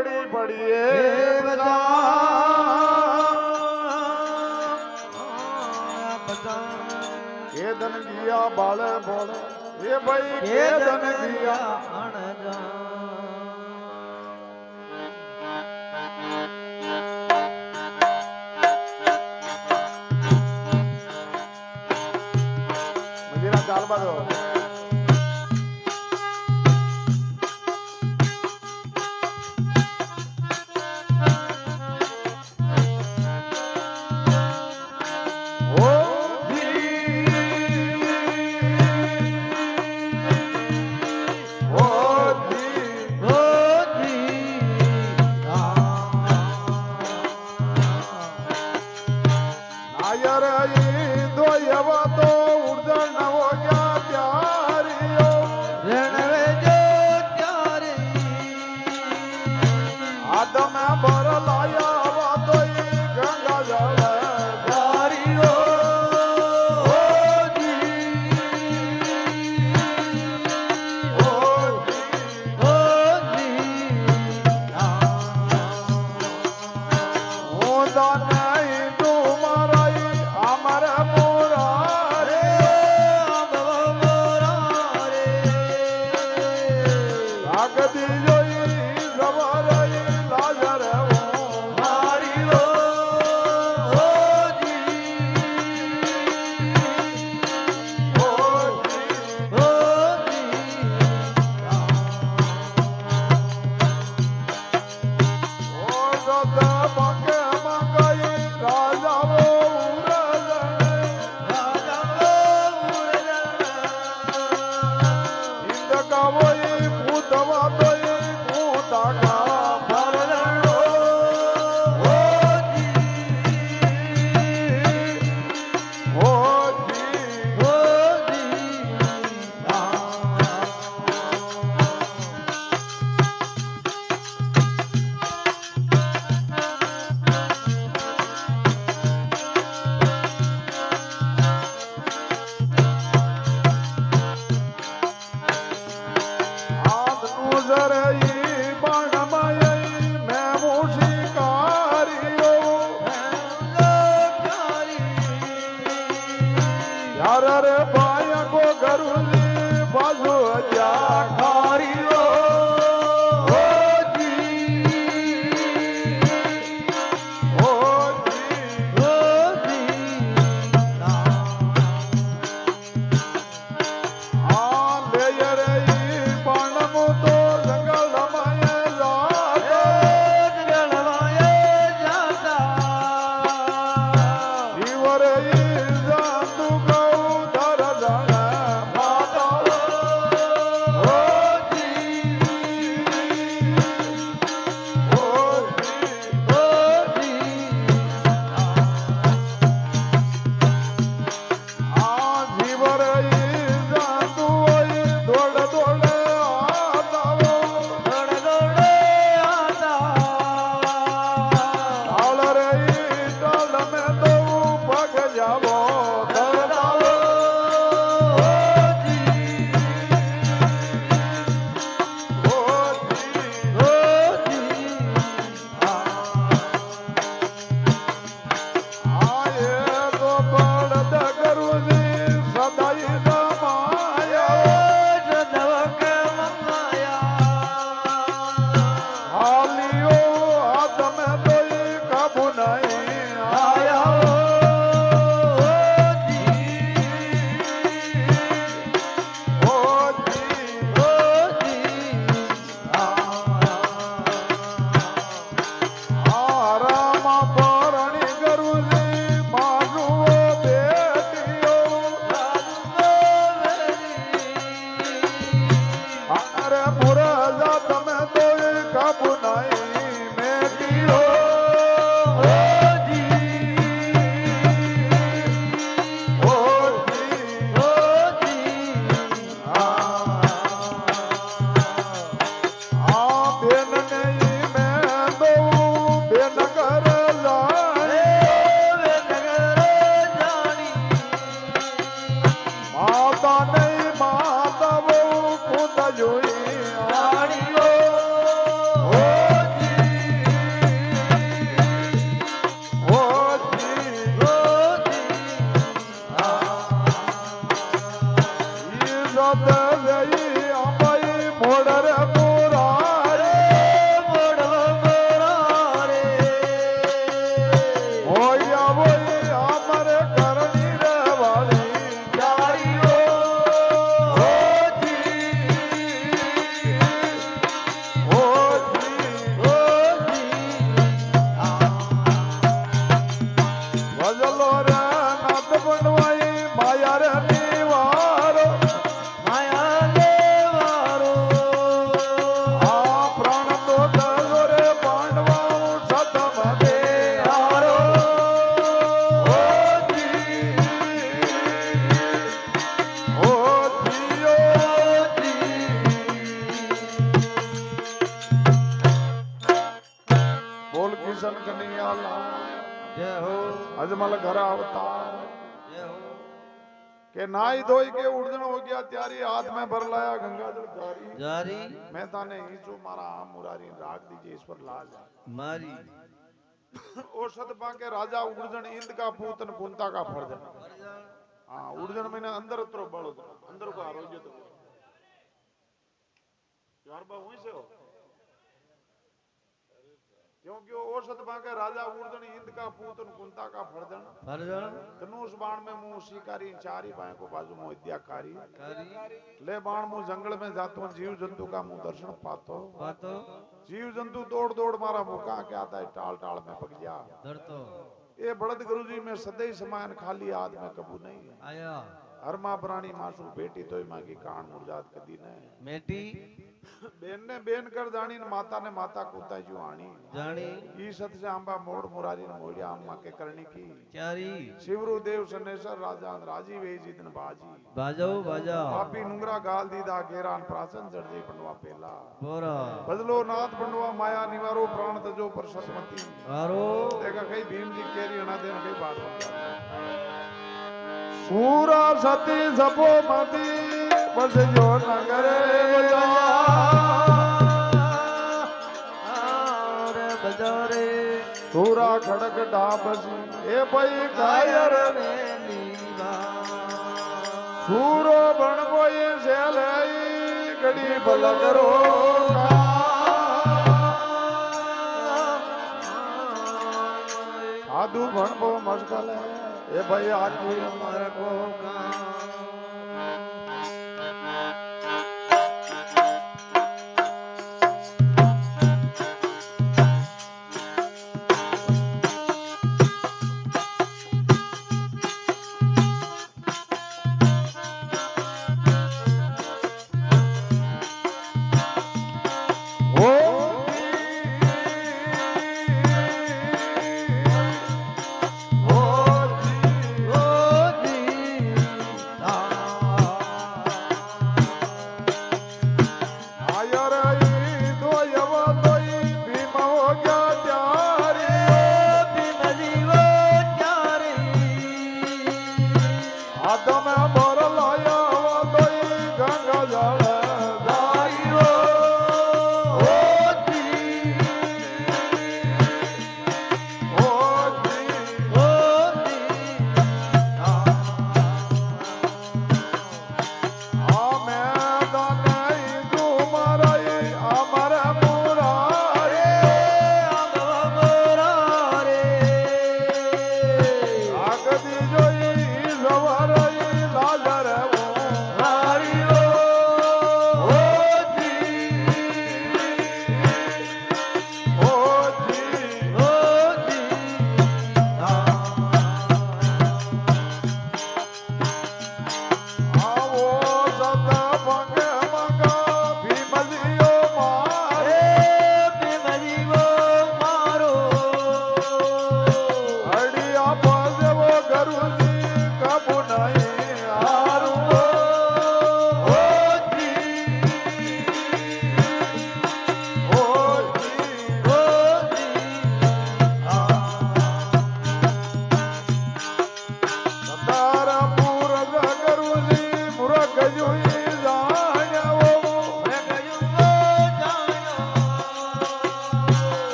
પડી પડીએ એ ધન ગયા બાળે બોલે એ ભાઈ કે ધન ગયા મજીરા ચાલ બાજો अजमल घर अवतार के नाई धोई के उड़न हो गया त्यारी हाथ में भर लाया गंगा जल जारी मैं ताने ईचो मारा आम मुरारी राग दीजिए इस पर लाज मारी ओ सतपा के राजा उड़जन इंद का पूतन कुंता का फर्जन हाँ उड़जन मैंने अंदर उतरो बड़ो अंदर को आरोग्य तो यार बा वहीं से हो क्योंकि वो सतपा के राजा उड़जन इंद का पूतन कुंता का फर्जन धनुष बाण में मुंह शिकारी चारी बाएं को बाजू मुंह विद्याकारी ले बाण मुंह जंगल में जातो जीव जंतु का मुंह दर्शन पातो जीव जंतु दौड़ दौड़ मारा मुका के आता है टाल टाल में पक गया ये बड़द गुरुजी में सदैव समान खाली हाथ में कबू नहीं आया हर माँ प्राणी मासू बेटी तो माँ की कान मुरजात कदी ने मेटी बेन ने बेन कर जानी माता ने माता कुता जू आनी जानी ई सत से आंबा मोड़ मुरारी ने मोड़िया अम्मा के करनी की चारी शिवरु देव सनेश्वर राजा राजी वे जीतन बाजी बाजो बाजा पापी नुंगरा गाल दीदा घेरान प्राचन जड़जे पंडवा पेला बोरा बदलो नाथ पंडवा माया निवारो प्राण तजो पर सतमती आरो देखा कई भीम जी केरी अना देन कई बात सूरा सती सपो मती बस जो नगरे बजारे सूरा खड़क डाबसी ए भाई कायर सूरो बन बोई सेलई गड़ी बलगरो साधु बन बो मस्कल ए भाई आखी हमारे को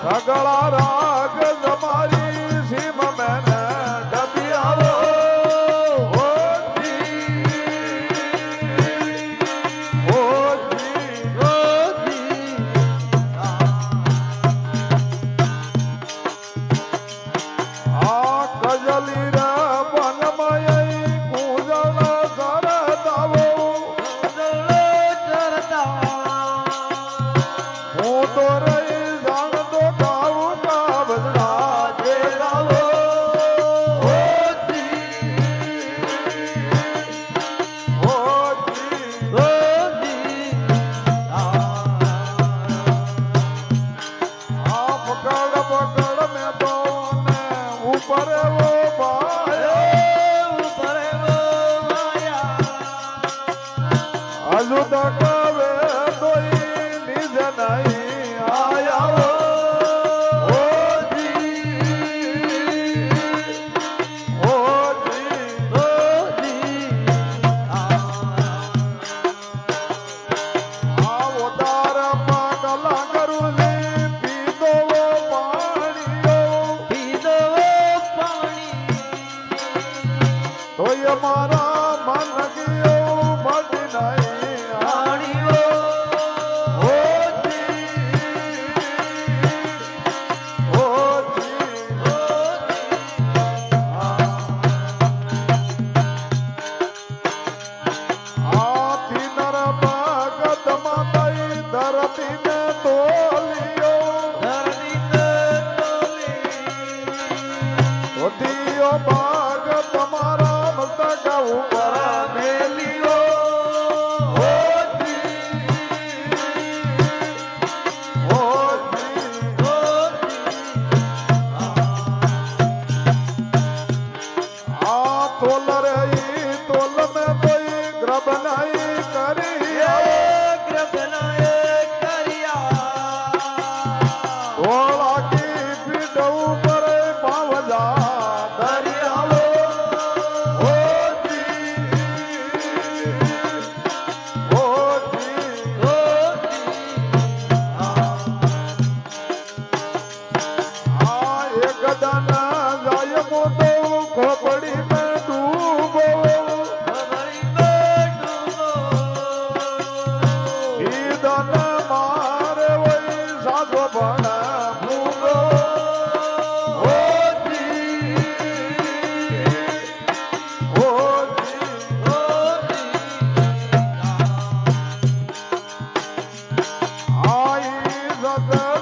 સગળા રાગ તમારી સીમ મેને ડબી આવો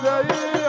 જય